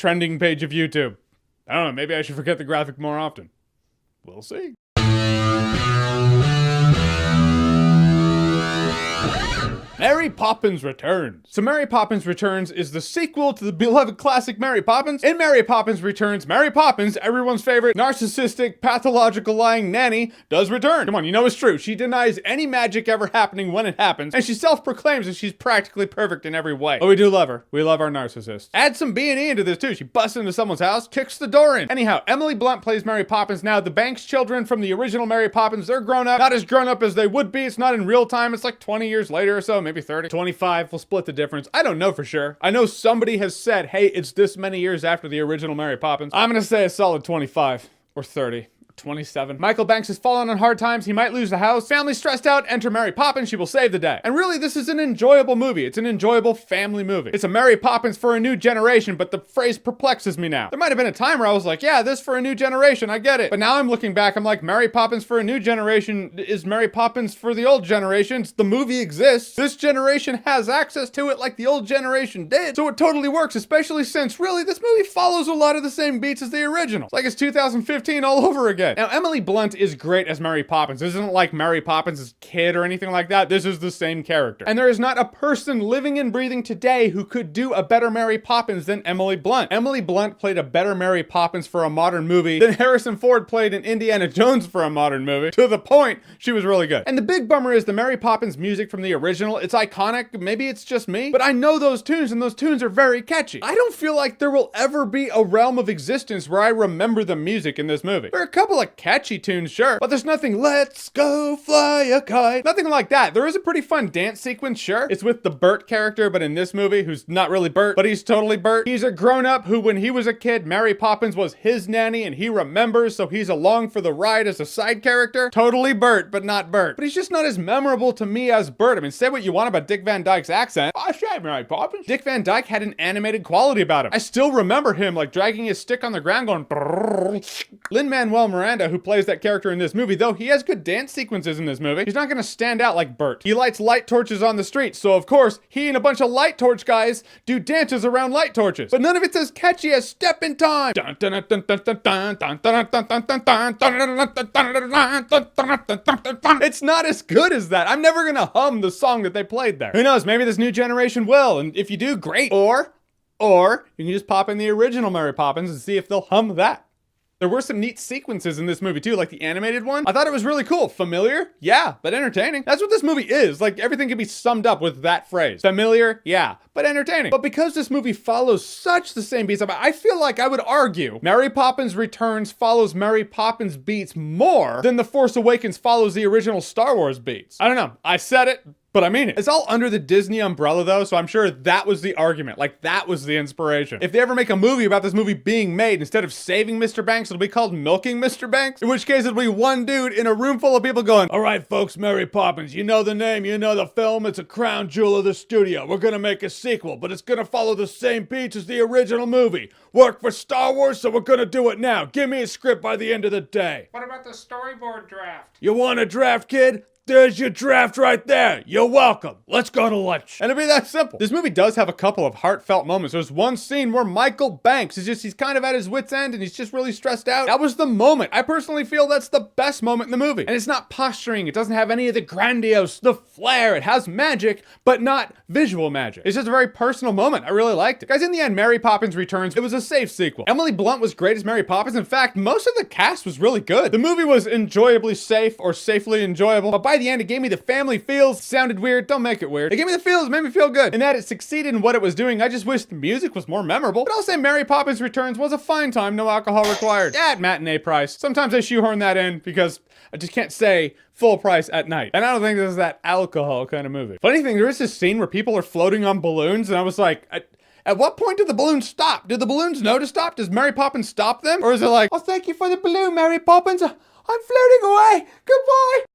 trending page of YouTube. I don't know, maybe I should forget the graphic more often. We'll see. Mary Poppins Returns. So Mary Poppins Returns is the sequel to the beloved classic Mary Poppins. In Mary Poppins Returns, Mary Poppins, everyone's favorite narcissistic, pathological lying nanny, does return. Come on, you know it's true. She denies any magic ever happening when it happens, and she self-proclaims that she's practically perfect in every way. But we do love her. We love our narcissists. Add some B&E into this too. She busts into someone's house, kicks the door in. Anyhow, Emily Blunt plays Mary Poppins. Now, the Banks children from the original Mary Poppins, they're grown up. Not as grown up as they would be. It's not in real time. It's like 20 years later or so, maybe 30, 25, we'll split the difference. I don't know for sure. I know somebody has said, hey, it's this many years after the original Mary Poppins. I'm gonna say a solid 25 or 30. 27. Michael Banks has fallen on hard times. He might lose the house. Family stressed out. Enter Mary Poppins. She will save the day. And really, this is an enjoyable movie. It's an enjoyable family movie. It's a Mary Poppins for a new generation, but the phrase perplexes me now. There might have been a time where I was like, yeah, this for a new generation. I get it. But now I'm looking back. I'm like, Mary Poppins for a new generation is Mary Poppins for the old generation. The movie exists. This generation has access to it like the old generation did. So it totally works, especially since really this movie follows a lot of the same beats as the original. It's like it's 2015 all over again. Now, Emily Blunt is great as Mary Poppins. This isn't like Mary Poppins' kid or anything like that. This is the same character. And there is not a person living and breathing today who could do a better Mary Poppins than Emily Blunt. Emily Blunt played a better Mary Poppins for a modern movie than Harrison Ford played in Indiana Jones for a modern movie. To the point, she was really good. And the big bummer is the Mary Poppins music from the original. It's iconic. Maybe it's just me, but I know those tunes and those tunes are very catchy. I don't feel like there will ever be a realm of existence where I remember the music in this movie. There are a couple of catchy tunes, sure, but there's nothing, let's go fly a kite. Nothing like that. There is a pretty fun dance sequence, sure. It's with the Bert character, but in this movie, who's not really Bert, but he's totally Bert. He's a grown-up who, when he was a kid, Mary Poppins was his nanny, and he remembers, so he's along for the ride as a side character. Totally Bert, but not Bert. But he's just not as memorable to me as Bert. I mean, say what you want about Dick Van Dyke's accent. I say Mary Poppins. Dick Van Dyke had an animated quality about him. I still remember him, like, dragging his stick on the ground going brrrr. Lin-Manuel Miranda, who plays that character in this movie, though he has good dance sequences in this movie, he's not gonna stand out like Bert. He lights light torches on the street, so of course, he and a bunch of light torch guys do dances around light torches. But none of it's as catchy as Step in Time. It's not as good as that. I'm never gonna hum the song that they played there. Who knows, maybe this new generation will, and if you do, great. Or you can just pop in the original Mary Poppins and see if they'll hum that. There were some neat sequences in this movie too, like the animated one. I thought it was really cool. Familiar? Yeah, but entertaining. That's what this movie is. Like, everything can be summed up with that phrase. Familiar? Yeah, but entertaining. But because this movie follows such the same beats, I feel like I would argue Mary Poppins Returns follows Mary Poppins beats more than The Force Awakens follows the original Star Wars beats. I don't know. I said it, but I mean it. It's all under the Disney umbrella though, so I'm sure that was the argument. Like, that was the inspiration. If they ever make a movie about this movie being made, instead of saving Mr. Banks, it'll be called Milking Mr. Banks. In which case it'll be one dude in a room full of people going, all right, folks, Mary Poppins, you know the name, you know the film, it's a crown jewel of the studio. We're gonna make a sequel, but it's gonna follow the same beats as the original movie. Work for Star Wars, so we're gonna do it now. Give me a script by the end of the day. What about the storyboard draft? You want a draft, kid? There's your draft right there. You're welcome. Let's go to lunch. And it'll be that simple. This movie does have a couple of heartfelt moments. There's one scene where Michael Banks he's kind of at his wit's end and he's just really stressed out. That was the moment. I personally feel that's the best moment in the movie. And it's not posturing. It doesn't have any of the grandiose, the flair. It has magic, but not visual magic. It's just a very personal moment. I really liked it. Guys, in the end, Mary Poppins Returns, it was a safe sequel. Emily Blunt was great as Mary Poppins. In fact, most of the cast was really good. The movie was enjoyably safe or safely enjoyable, but by the end, it gave me the family feels. Sounded weird. Don't make it weird. It gave me the feels, made me feel good. And that it succeeded in what it was doing. I just wish the music was more memorable. But I'll say Mary Poppins Returns was a fine time, no alcohol required. At matinee price. Sometimes I shoehorn that in because I just can't say full price at night. And I don't think this is that alcohol kind of movie. Funny thing, there is this scene where people are floating on balloons, and I was like, at what point did the balloons stop? Did the balloons know to stop? Does Mary Poppins stop them? Or is it like, oh, thank you for the balloon, Mary Poppins. I'm floating away. Goodbye.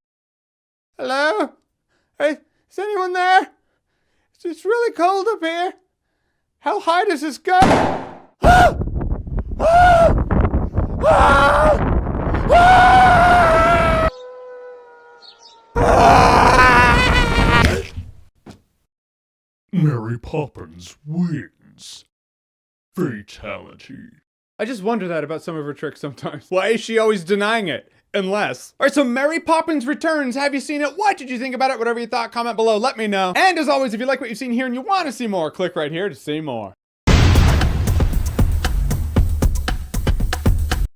Hello? Hey, is anyone there? It's really cold up here. How high does this go? Ah! Ah! Ah! Ah! Mary Poppins wins. Fatality. I just wonder that about some of her tricks sometimes. Why is she always denying it? Unless. Alright, so Mary Poppins Returns. Have you seen it? What did you think about it? Whatever you thought, comment below, let me know. And as always, if you like what you've seen here and you want to see more, click right here to see more.